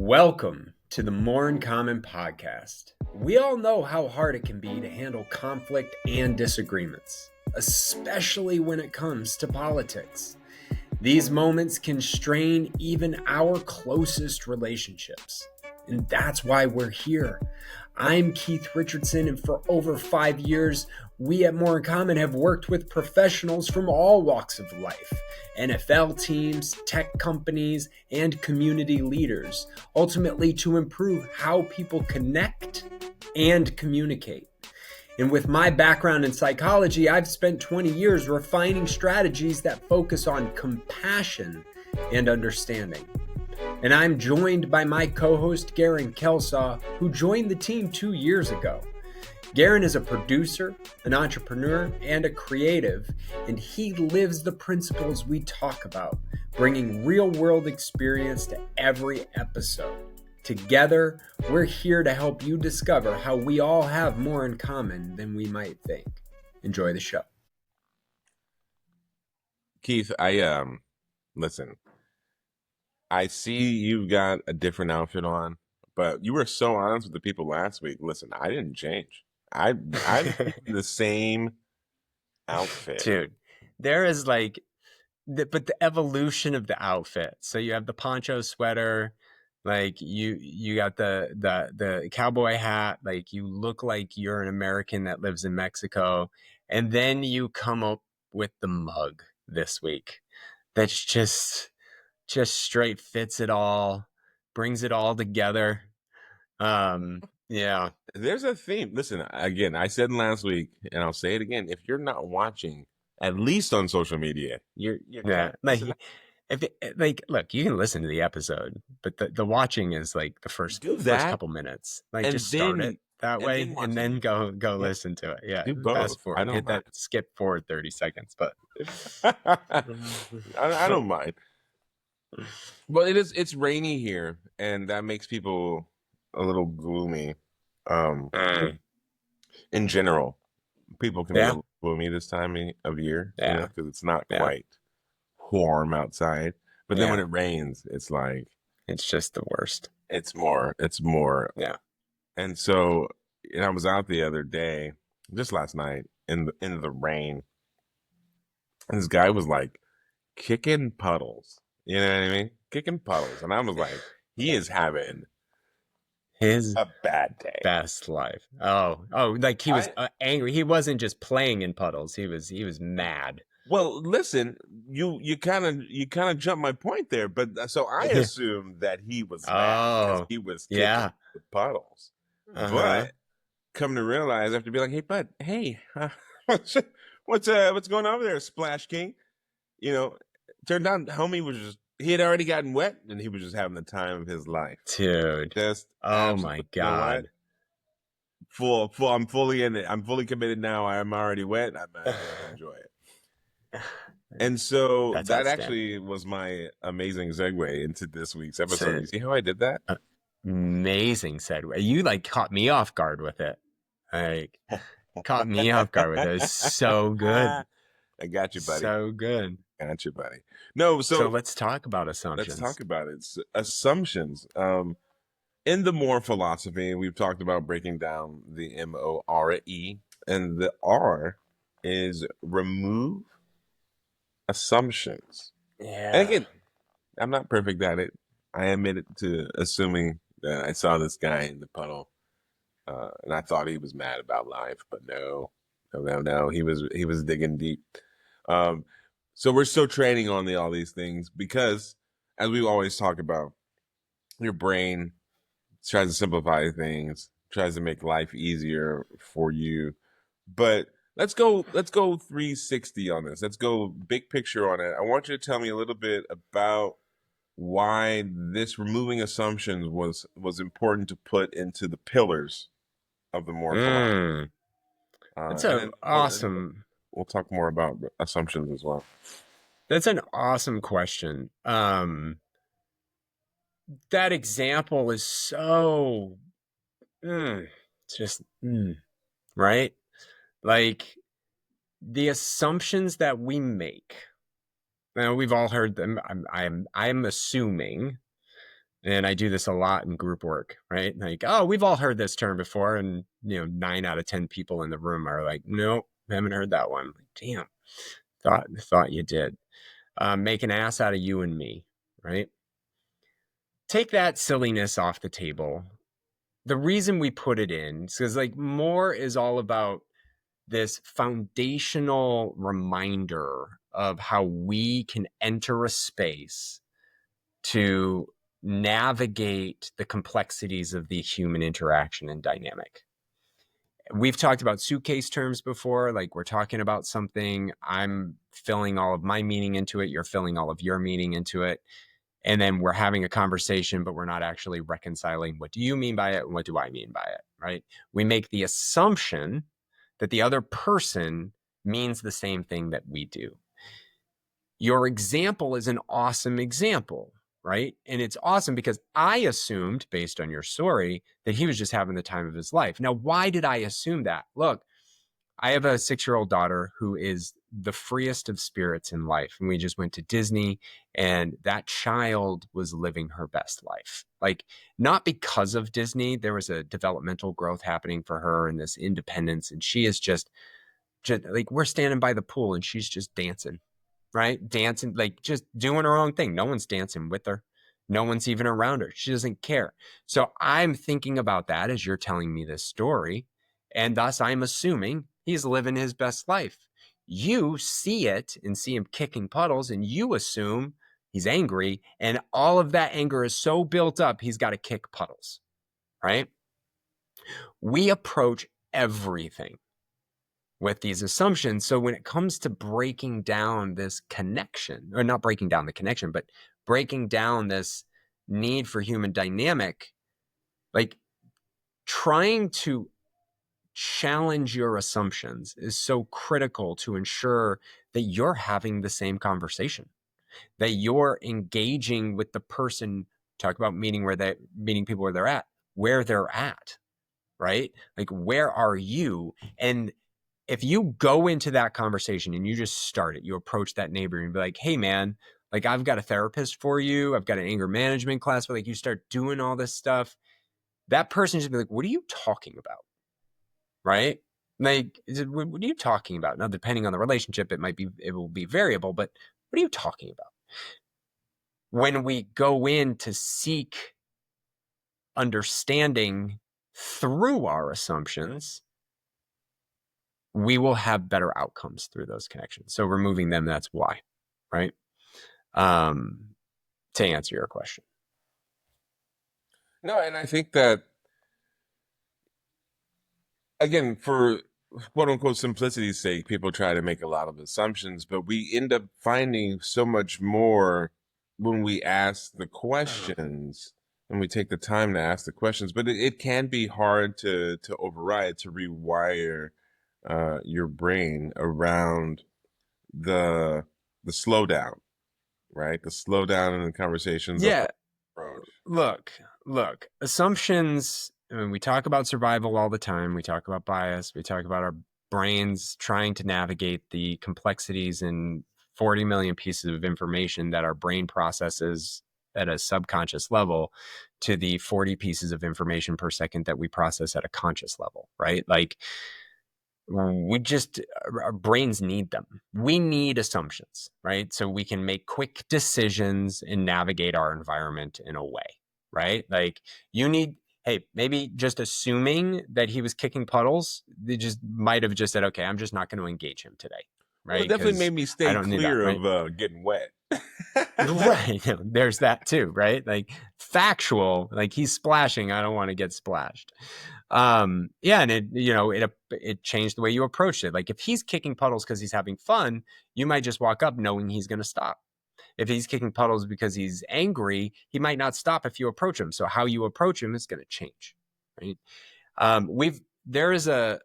Welcome to the More in Common podcast. We all know how hard it can be to handle conflict and disagreements, especially when it comes to politics. These moments can strain even our closest relationships, and that's why we're here. I'm Keith Richardson, and for over 5 years, we at More in Common have worked with professionals from all walks of life, NFL teams, tech companies, and community leaders, ultimately to improve how people connect and communicate. And with my background in psychology, I've spent 20 years refining strategies that focus on compassion and understanding. And I'm joined by my co-host, Gerren, who joined the team 2 years ago. Gerren is a producer, an entrepreneur, and a creative, and he lives the principles we talk about, bringing real-world experience to every episode. Together, we're here to help you discover how we all have more in common than we might think. Enjoy the show. Keith, listen, I see you've got a different outfit on, but you were so honest with the people last week. Listen, I didn't change. I'm the same outfit. Dude, there is but the evolution of the outfit. So you have the poncho sweater, like you got the cowboy hat, like you look like you're an American that lives in Mexico, and then you come up with the mug this week. That's just straight fits it all, brings it all together. Yeah. There's a theme. Listen, again, I said last week, and I'll say it again. If you're not watching, at least on social media, you're yeah. Look, you can listen to the episode, but the watching is like the first couple minutes. Like, just start it that way, and then go listen to it. Yeah, do both. Fast forward, hit that skip forward 30 seconds, but I don't mind. Well, it's rainy here, and that makes people a little gloomy. In general, people can be a little gloomy this time of year, because it's not quite warm outside. But then when it rains, it's like it's just the worst. It's more. Yeah. And so, I was out the other day, just last night, in the rain. And this guy was like kicking puddles. You know what I mean? Kicking puddles. And I was like, he is having a bad day. Best life. Oh, like he was angry. He wasn't just playing in puddles. He was mad. Well, listen, you kind of jumped my point there, but so I assumed that he was mad because he was kicking the puddles. But come to realize, I have to be like, hey, bud, hey, what's going on over there, Splash King? Turned out homie he had already gotten wet, and he was just having the time of his life. Dude. Just my God. I'm fully in it. I'm fully committed now. I'm already wet. I'm going to enjoy it. And so that actually was my amazing segue into this week's episode. You see how I did that? Amazing segue. You caught me off guard with it. Caught me off guard with it. It was so good. I got you, buddy. So good. Got you, buddy. No, so let's talk about assumptions. Let's talk about it. Assumptions. In the More philosophy, we've talked about breaking down the M-O-R-E, and the R is remove assumptions. Yeah. And again, I'm not perfect at it. I admit to assuming that I saw this guy in the puddle, and I thought he was mad about life, but no, he was digging deep. So we're still training on all these things because, as we always talk about, your brain tries to simplify things, tries to make life easier for you. But let's go 360 on this. Let's go big picture on it. I want you to tell me a little bit about why this removing assumptions was important to put into the pillars of the More philosophy. That's awesome. We'll talk more about assumptions as well. That's an awesome question. That example is so right? Like, the assumptions that we make. Now, we've all heard them. I'm assuming And I do this a lot in group work, right? Like, oh, we've all heard this term before. And, 9 out of 10 people in the room are like, nope, haven't heard that one. Like, damn, thought you did. Make an ass out of you and me, right? Take that silliness off the table. The reason we put it in is because like more is all about this foundational reminder of how we can enter a space to navigate the complexities of the human interaction and dynamic. We've talked about suitcase terms before. Like we're talking about something, I'm filling all of my meaning into it, you're filling all of your meaning into it. And then we're having a conversation, but we're not actually reconciling what do you mean by it and what do I mean by it, right? We make the assumption that the other person means the same thing that we do. Your example is an awesome example, right? And it's awesome because I assumed, based on your story, that he was just having the time of his life. Now, why did I assume that? Look, I have a 6-year-old daughter who is the freest of spirits in life. And we just went to Disney, and that child was living her best life. Like, not because of Disney, there was a developmental growth happening for her and this independence. And she is just like, we're standing by the pool and she's just dancing, right? Dancing, like just doing her own thing. No one's dancing with her. No one's even around her. She doesn't care. So I'm thinking about that as you're telling me this story. And thus I'm assuming he's living his best life. You see it and see him kicking puddles, and you assume he's angry. And all of that anger is so built up, he's got to kick puddles, right? We approach everything with these assumptions. So when it comes to breaking down this connection, or not breaking down the connection, but breaking down this need for human dynamic, like trying to challenge your assumptions is so critical to ensure that you're having the same conversation, that you're engaging with the person. Talk about meeting people where they're at, right? Like, where are you? And if you go into that conversation and you just start it, you approach that neighbor and be like, hey man, like I've got a therapist for you. I've got an anger management class, but like you start doing all this stuff, that person should be like, what are you talking about? Right? Like, what are you talking about? Now, depending on the relationship, it will be variable, but what are you talking about? When we go in to seek understanding through our assumptions, we will have better outcomes through those connections. So removing them, that's why, right? To answer your question. No, and I think that again, for quote unquote simplicity's sake, people try to make a lot of assumptions, but we end up finding so much more when we ask the questions and we take the time to ask the questions. But it can be hard to override, to rewire your brain around the the slowdown, right? The slowdown in the conversations. Yeah. Look, assumptions. I mean, we talk about survival all the time. We talk about bias. We talk about our brains trying to navigate the complexities and 40 million pieces of information that our brain processes at a subconscious level to the 40 pieces of information per second that we process at a conscious level, right? Like, our brains need them. We need assumptions, right? So we can make quick decisions and navigate our environment in a way, right? Like hey, maybe just assuming that he was kicking puddles, they just might have just said, okay, I'm just not going to engage him today, Well, it right? definitely Because made me I stay don't need that, clear right? of getting wet. Right. There's that too, right? Like factual, like he's splashing. I don't want to get splashed. Yeah. And it changed the way you approached it. Like if he's kicking puddles because he's having fun, you might just walk up knowing he's going to stop. If he's kicking puddles because he's angry, he might not stop if you approach him. So how you approach him is going to change, right? There is a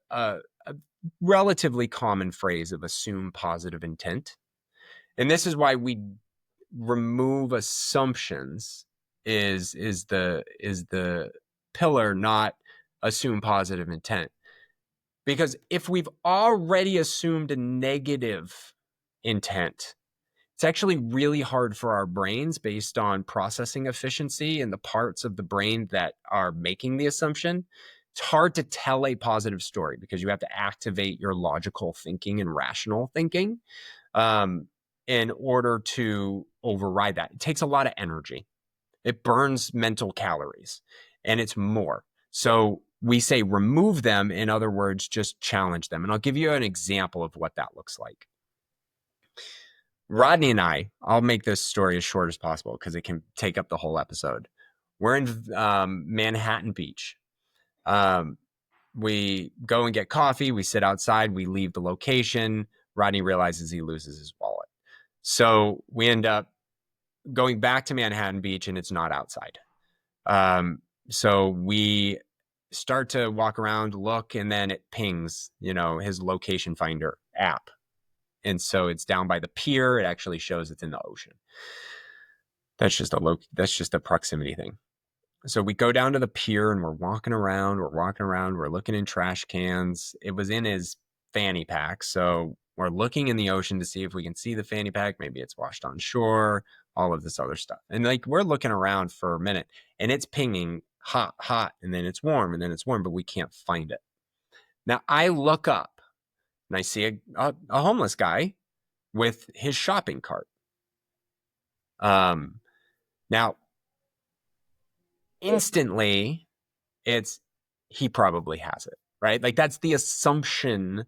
relatively common phrase of assume positive intent. And this is why we remove assumptions is the pillar, not assume positive intent. Because if we've already assumed a negative intent, It's actually really hard for our brains based on processing efficiency and the parts of the brain that are making the assumption. It's hard to tell a positive story because you have to activate your logical thinking and rational thinking in order to override that. It takes a lot of energy. It burns mental calories, and it's more. So we say remove them. In other words, just challenge them. And I'll give you an example of what that looks like. Rodney and I'll make this story as short as possible because it can take up the whole episode. We're in Manhattan Beach. We go and get coffee. We sit outside. We leave the location. Rodney realizes he loses his wallet. So we end up going back to Manhattan Beach, and it's not outside. So we start to walk around, look, and then it pings, his location finder app. And so it's down by the pier. It actually shows it's in the ocean. That's just a proximity thing. So we go down to the pier and we're walking around. We're looking in trash cans. It was in his fanny pack. So we're looking in the ocean to see if we can see the fanny pack. Maybe it's washed on shore, all of this other stuff. And we're looking around for a minute and it's pinging hot, and then it's warm, but we can't find it. Now I look up and I see a homeless guy with his shopping cart. Now, instantly, he probably has it, right? Like that's the assumption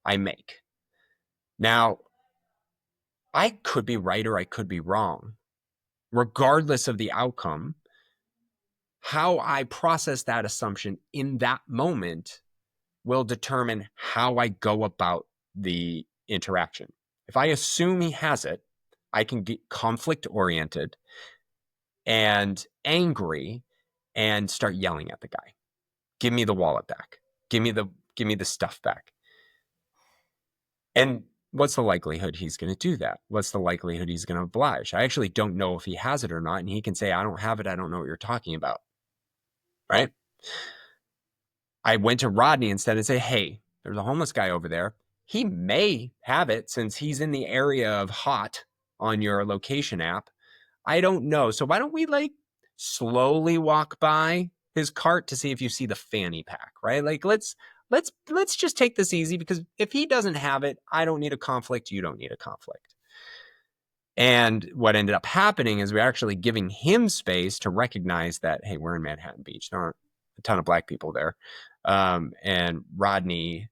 I make. Now, I could be right or I could be wrong. Regardless of the outcome, how I process that assumption in that moment will determine how I go about the interaction. If I assume he has it, I can get conflict oriented and angry and start yelling at the guy. Give me the wallet back. Give me the stuff back. And what's the likelihood he's going to do that? What's the likelihood he's going to oblige? I actually don't know if he has it or not. And he can say, I don't have it. I don't know what you're talking about. Right? I went to Rodney instead and say, hey, there's a homeless guy over there. He may have it since he's in the area of hot on your location app. I don't know. So why don't we slowly walk by his cart to see if you see the fanny pack, right? Let's just take this easy because if he doesn't have it, I don't need a conflict. You don't need a conflict. And what ended up happening is we're actually giving him space to recognize that, hey, we're in Manhattan Beach. There aren't a ton of black people there. And Rodney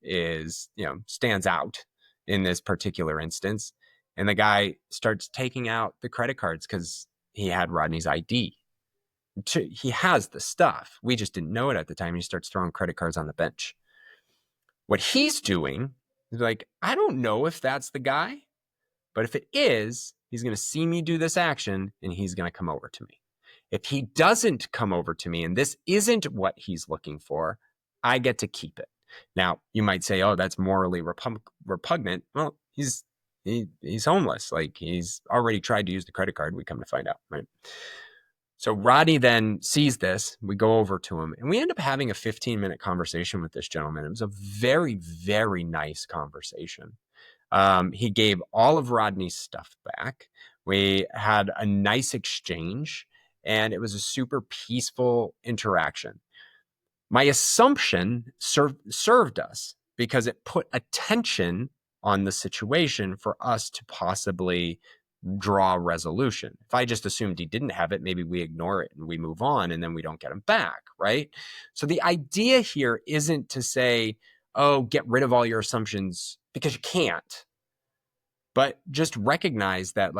stands out in this particular instance. And the guy starts taking out the credit cards because he had Rodney's ID. He has the stuff. We just didn't know it at the time. He starts throwing credit cards on the bench. What he's doing is I don't know if that's the guy, but if it is, he's going to see me do this action and he's going to come over to me. If he doesn't come over to me and this isn't what he's looking for, I get to keep it. Now, you might say, oh, that's morally repugnant. Well, he's homeless. He's already tried to use the credit card. We come to find out, right? So Rodney then sees this. We go over to him and we end up having a 15-minute conversation with this gentleman. It was a very, very nice conversation. He gave all of Rodney's stuff back. We had a nice exchange and it was a super peaceful interaction. My assumption served us because it put attention on the situation for us to possibly draw a resolution. If I just assumed he didn't have it, maybe we ignore it and we move on and then we don't get him back, right? So the idea here isn't to say, oh, get rid of all your assumptions because you can't, but just recognize that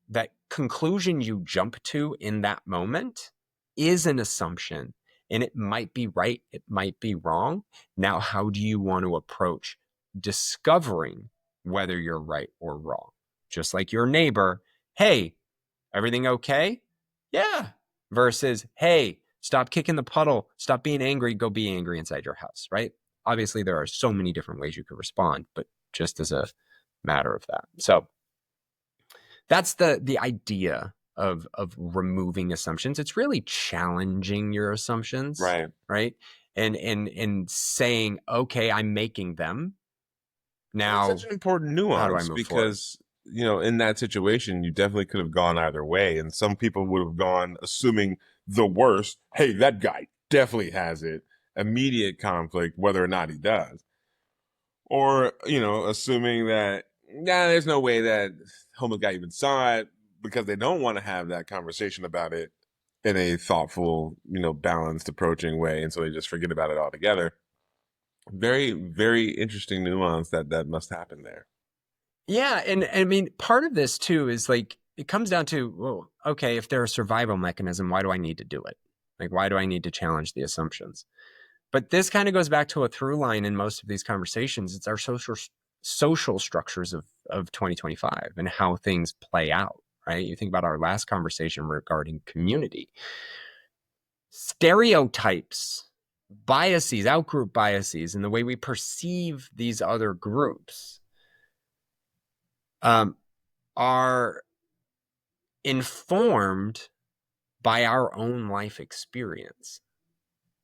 that conclusion you jump to in that moment is an assumption and it might be right, it might be wrong. Now, how do you want to approach discovering whether you're right or wrong? Just like your neighbor, hey, everything okay? Yeah. Versus, hey, stop kicking the puddle, stop being angry, go be angry inside your house, right? Obviously, there are so many different ways you could respond, but just as a matter of that. So that's the idea of removing assumptions. It's really challenging your assumptions, right? And saying, okay, I'm making them. Now, it's such an important nuance how do I move because in that situation, you definitely could have gone either way. And some people would have gone assuming the worst. Hey, that guy definitely has it. Immediate conflict, whether or not he does. Or, assuming that, there's no way that homeless guy even saw it because they don't want to have that conversation about it in a thoughtful, balanced, approaching way. And so they just forget about it altogether. Very, very interesting nuance that must happen there. Yeah, and I mean, part of this too is like it comes down to, well, okay, if they're a survival mechanism, why do I need to do it? Like, why do I need to challenge the assumptions? But this kind of goes back to a through line in most of these conversations. It's our social structures of 2025 and how things play out, right? You think about our last conversation regarding community. Stereotypes, biases, outgroup biases, and the way we perceive these other groups are informed by our own life experience,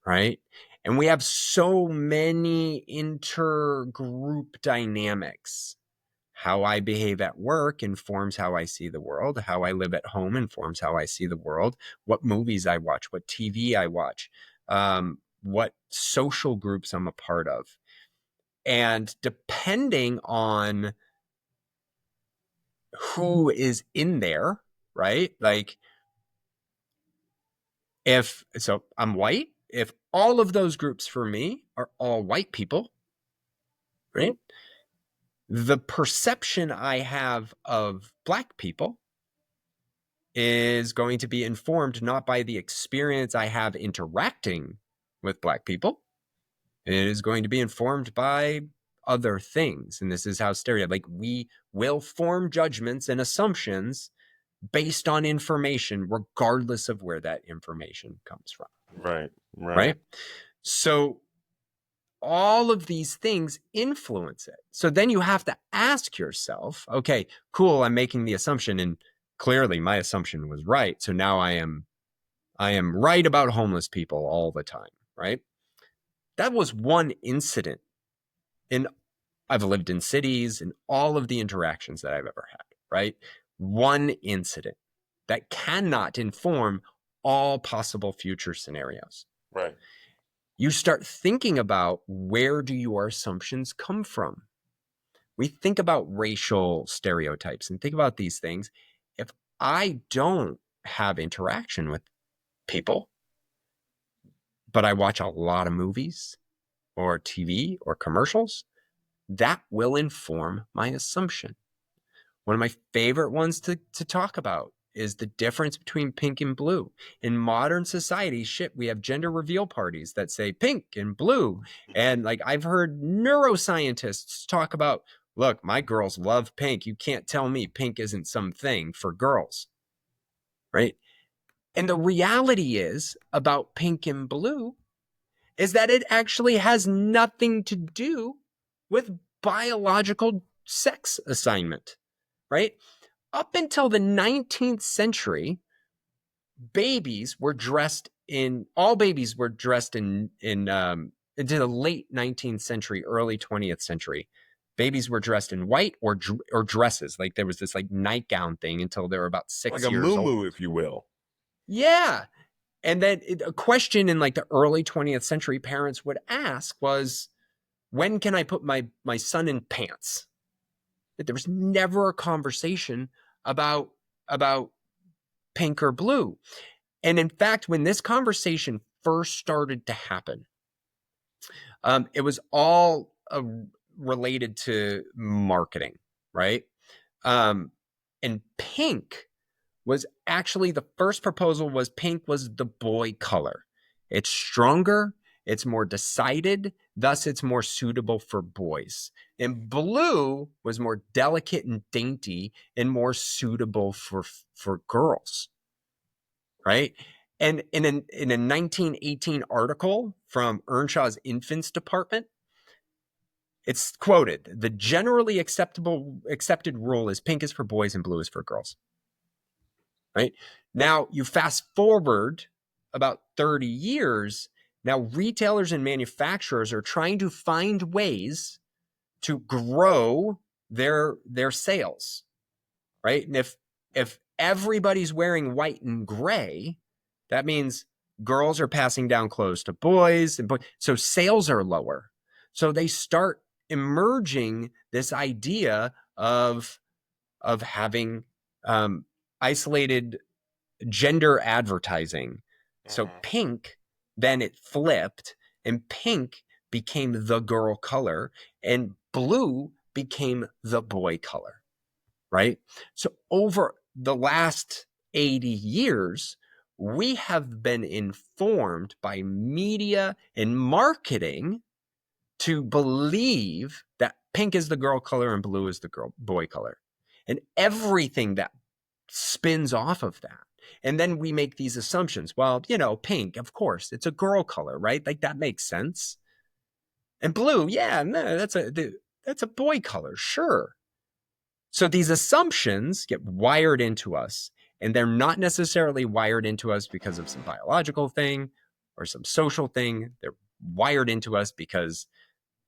right? And we have so many intergroup dynamics. How I behave at work informs how I see the world. How I live at home informs how I see the world. What movies I watch, what TV I watch, what social groups I'm a part of. And depending on who is in there, right? Like, so I'm white. If all of those groups for me are all white people, right? The perception I have of Black people is going to be informed not by the experience I have interacting with Black people. It is going to be informed by other things. And this is how like we will form judgments and assumptions based on information, regardless of where that information comes from. Right. So all of these things influence it. So then you have to ask yourself, okay, cool, I'm making the assumption, and clearly my assumption was right. So now I am right about homeless people all the time, right? That was one incident. And I've lived in cities and all of the interactions that I've ever had, right? One incident that cannot inform all possible future scenarios. Right. You start thinking about, where do your assumptions come from? We think about racial stereotypes and think about these things. If I don't have interaction with people, but I watch a lot of movies or TV or commercials, that will inform my assumption. One of my favorite ones to talk about is the difference between pink and blue. In modern society, we have gender reveal parties that say pink and blue. And like, I've heard neuroscientists talk about, look, my girls love pink. You can't tell me pink isn't something for girls, right? And the reality is about pink and blue is that it actually has nothing to do with biological sex assignment, right? Up until the 19th century, all babies were dressed into the late 19th century, early 20th century. Babies were dressed in white or dresses. Like there was this like nightgown thing until they were about 6 like years old. Like a muumuu, if you will. Yeah. And then a question in like the early 20th century parents would ask was, when can I put my son in pants? But there was never a conversation about pink or blue. And in fact, when this conversation first started to happen, it was all related to marketing, right? And pink was actually, the first proposal was pink was the boy color. It's stronger, it's more decided, thus it's more suitable for boys. And blue was more delicate and dainty and more suitable for girls, right? And in a 1918 article from Earnshaw's infants department, it's quoted, the generally accepted rule is pink is for boys and blue is for girls. Right? Now, you fast forward about 30 years, now retailers and manufacturers are trying to find ways to grow their sales. right? And if everybody's wearing white and gray, that means girls are passing down clothes to boys, and so sales are lower. So they start emerging this idea of having isolated gender advertising. So Mhm. pink, then it flipped, and pink became the girl color, and blue became the boy color, right? So over the last 80 years, we have been informed by media and marketing to believe that pink is the girl color and blue is the girl boy color. And everything that spins off of that. And then we make these assumptions. Well, pink, of course, it's a girl color, right? Like that makes sense. And blue, yeah, no, that's a boy color, sure. So these assumptions get wired into us, and they're not necessarily wired into us because of some biological thing or some social thing. They're wired into us because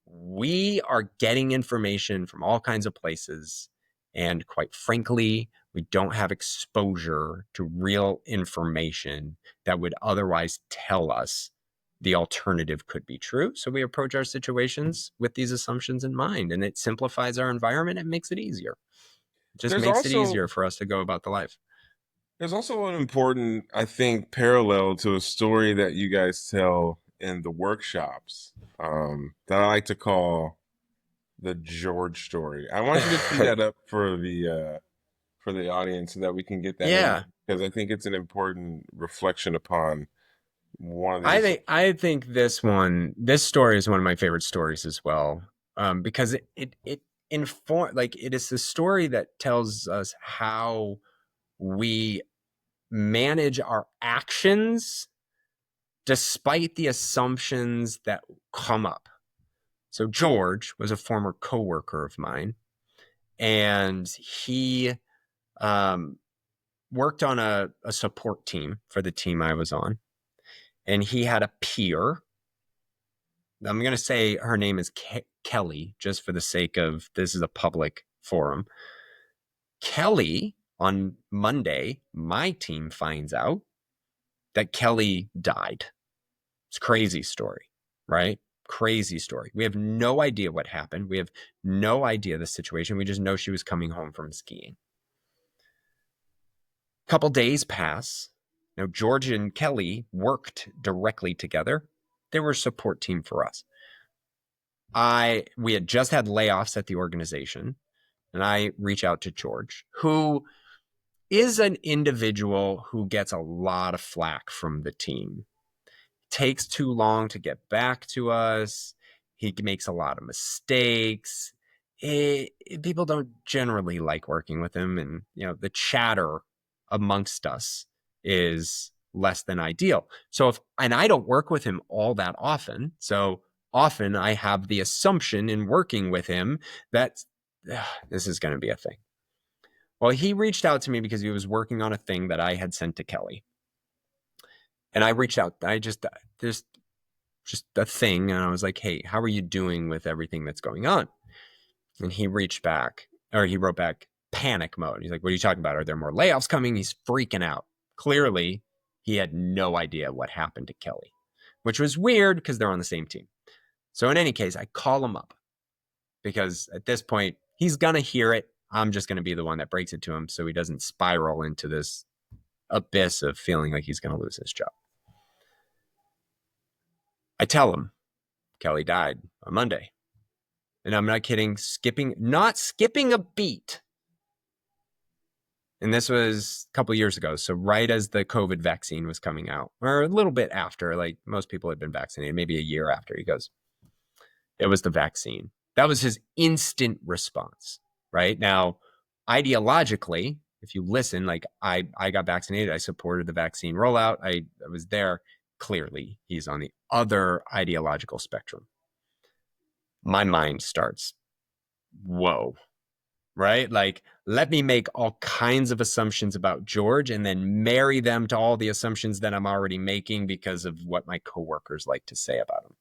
we are getting information from all kinds of places. And quite frankly, we don't have exposure to real information that would otherwise tell us the alternative could be true. So we approach our situations with these assumptions in mind, and it simplifies our environment and makes it easier. It just There's makes it also easier for us to go about the life. there's also an important, I think, parallel to a story that you guys tell in the workshops that I like to call the George story. I want you to tee that up for the audience so that we can get that in Yeah. because I think it's an important reflection upon one of the I think this story is one of my favorite stories as well, because it inform like it is the story that tells us how we manage our actions despite the assumptions that come up. So George was a former coworker of mine, and he um, worked on a support team for the team I was on, and he had a peer. I'm going to say her name is Kelly, just for the sake of this is a public forum. Kelly, on Monday, my team finds out that Kelly died. It's a crazy story, right? Crazy story. We have no idea what happened. We have no idea the situation. We just know she was coming home from skiing. A couple days pass. Now, George and Kelly worked directly together. They were a support team for us. We had just had layoffs at the organization, and I reach out to George, who is an individual who gets a lot of flack from the team. Takes too long to get back to us. He makes a lot of mistakes. People don't generally like working with him, and the chatter amongst us is less than ideal. So and I don't work with him all that often, so often I have the assumption in working with him that this is going to be a thing. Well, he reached out to me because he was working on a thing that I had sent to Kelly, and I reached out. There's just a thing, and I was like, "Hey, how are you doing with everything that's going on?" And he reached back, or he wrote back, panic mode. He's like, "What are you talking about? Are there more layoffs coming?" He's freaking out. Clearly, he had no idea what happened to Kelly, which was weird because they're on the same team. So in any case, I call him up because at this point, he's going to hear it. I'm just going to be the one that breaks it to him so he doesn't spiral into this abyss of feeling like he's going to lose his job. I tell him Kelly died on Monday. And I'm not kidding, not skipping a beat. And this was a couple years ago. So right as the COVID vaccine was coming out, or a little bit after, like most people had been vaccinated, maybe a year after, he goes, it was the vaccine. That was his instant response, right? Now, ideologically, if you listen, like I got vaccinated, I supported the vaccine rollout. I was there. Clearly, he's on the other ideological spectrum. My mind starts, whoa, right? Like, let me make all kinds of assumptions about George and then marry them to all the assumptions that I'm already making because of what my coworkers like to say about him.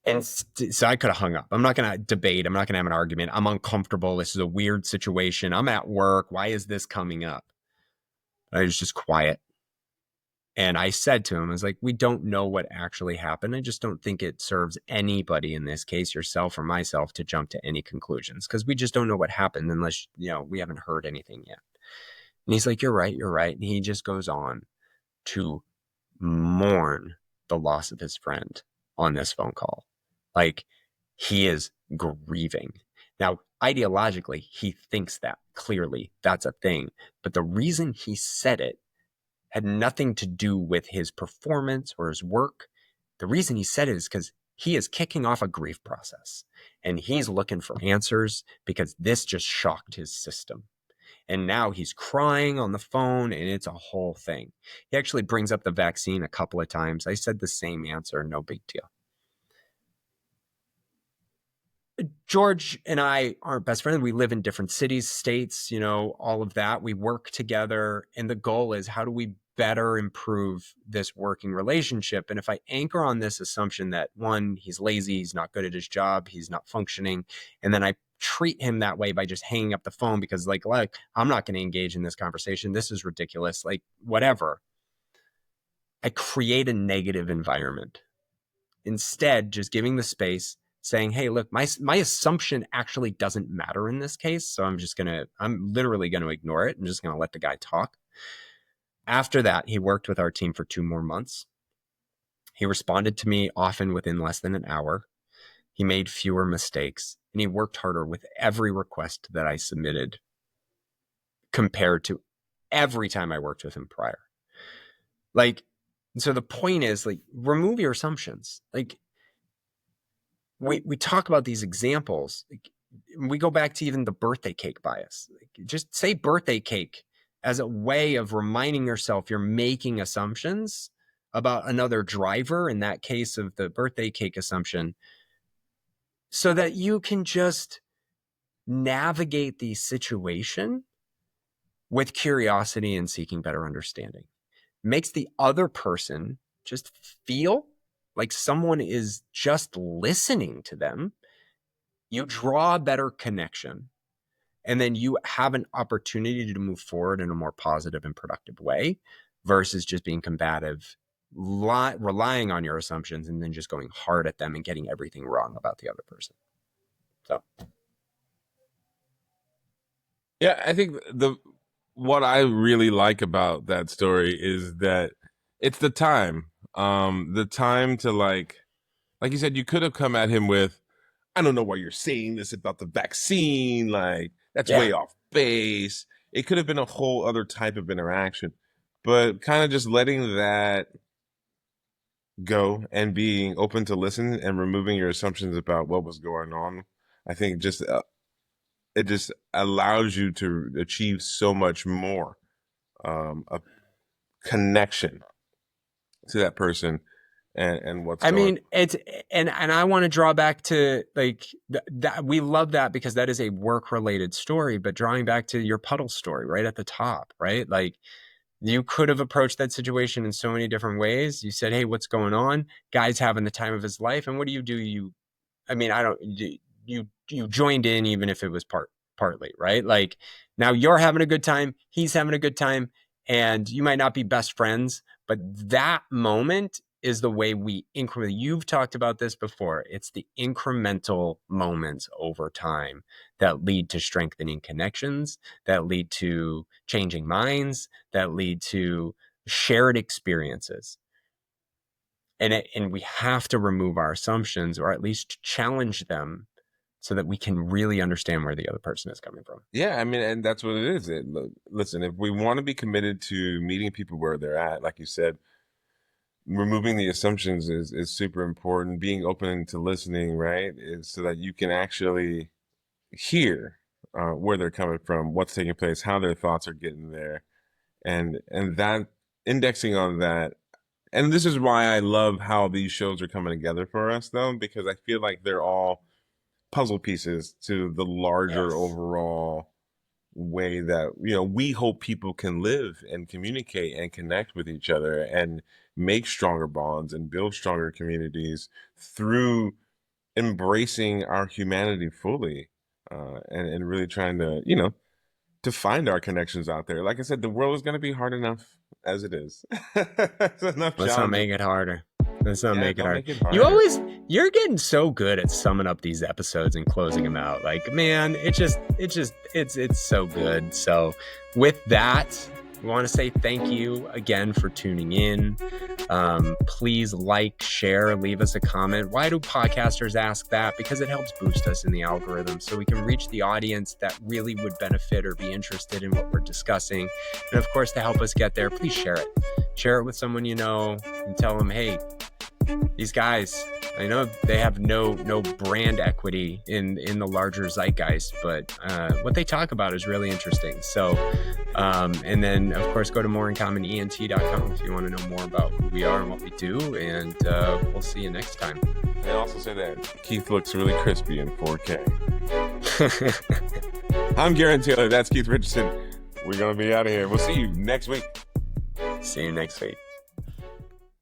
And so I could have hung up. I'm not going to debate. I'm not going to have an argument. I'm uncomfortable. This is a weird situation. I'm at work. Why is this coming up? I was just quiet. And I said to him, I was like, we don't know what actually happened. I just don't think it serves anybody in this case, yourself or myself, to jump to any conclusions because we just don't know what happened unless, we haven't heard anything yet. And he's like, you're right. You're right. And he just goes on to mourn the loss of his friend on this phone call. Like, he is grieving. Now, ideologically, he thinks that clearly that's a thing. But the reason he said it had nothing to do with his performance or his work. The reason he said it is because he is kicking off a grief process and he's looking for answers because this just shocked his system. And now he's crying on the phone and it's a whole thing. He actually brings up the vaccine a couple of times. I said the same answer, no big deal. George and I aren't best friends. We live in different cities, states, all of that. We work together. And the goal is, how do we better improve this working relationship? And if I anchor on this assumption that, one, he's lazy, he's not good at his job, he's not functioning, and then I treat him that way by just hanging up the phone because, like, I'm not going to engage in this conversation. This is ridiculous. Like, whatever. I create a negative environment. Instead, just giving the space, saying, hey, look, my assumption actually doesn't matter in this case. So I'm literally going to ignore it. I'm just going to let the guy talk. After that, he worked with our team for 2 more months. He responded to me often within less than an hour. He made fewer mistakes and he worked harder with every request that I submitted compared to every time I worked with him prior. Like, so the point is, like, remove your assumptions. Like, we talk about these examples. Like, we go back to even the birthday cake bias. Like, just say birthday cake as a way of reminding yourself you're making assumptions about another driver, in that case of the birthday cake assumption, so that you can just navigate the situation with curiosity and seeking better understanding. Makes the other person just feel like someone is just listening to them. You draw a better connection, and then you have an opportunity to move forward in a more positive and productive way versus just being combative, relying on your assumptions, and then just going hard at them and getting everything wrong about the other person. So, Yeah, I think what I really like about that story is that it's the time. The time to, like you said, you could have come at him with, I don't know why you're saying this about the vaccine, like that's yeah. way off base. It could have been a whole other type of interaction. But kind of just letting that go and being open to listen and removing your assumptions about what was going on, I think just it just allows you to achieve so much more, a connection to that person and what's I going on. mean, it's and I want to draw back to, like, that we love that because that is a work related story, but drawing back to your puddle story right at the top, right? Like, you could have approached that situation in so many different ways. You said, hey, what's going on? Guy's having the time of his life. And what do? I don't, you joined in, even if it was partly, right? Like, now you're having a good time, he's having a good time, and you might not be best friends, but that moment is the way we increment. You've talked about this before. It's the incremental moments over time that lead to strengthening connections, that lead to changing minds, that lead to shared experiences. And we have to remove our assumptions, or at least challenge them, so that we can really understand where the other person is coming from. Yeah, I mean, and that's what it is. Listen, if we want to be committed to meeting people where they're at, like you said, removing the assumptions is super important. Being open to listening, right, is so that you can actually hear where they're coming from, what's taking place, how their thoughts are getting there, and that indexing on that. And this is why I love how these shows are coming together for us, though, because I feel like they're all puzzle pieces to the larger Yes. overall way that we hope people can live and communicate and connect with each other and make stronger bonds and build stronger communities through embracing our humanity fully, and really trying to, to find our connections out there. Like I said, the world is going to be hard enough as it is. It's enough Let's not challenges. make it harder. Let's not make it don't hard. make it harder. You're getting so good at summing up these episodes and closing them out. Like, man, it's so good. So with that, we want to say thank you again for tuning in. Please like, share, leave us a comment. Why do podcasters ask that? Because it helps boost us in the algorithm so we can reach the audience that really would benefit or be interested in what we're discussing. And of course, to help us get there, please share it. Share it with someone you know and tell them, hey, these guys, I know they have no brand equity in the larger zeitgeist, but what they talk about is really interesting. So, and then of course, go to moreincommonent.com if you want to know more about who we are and what we do. And we'll see you next time. They also say that Keith looks really crispy in 4K. I'm Gerren Taylor. That's Keith Richardson. We're going to be out of here. We'll see you next week. See you next week.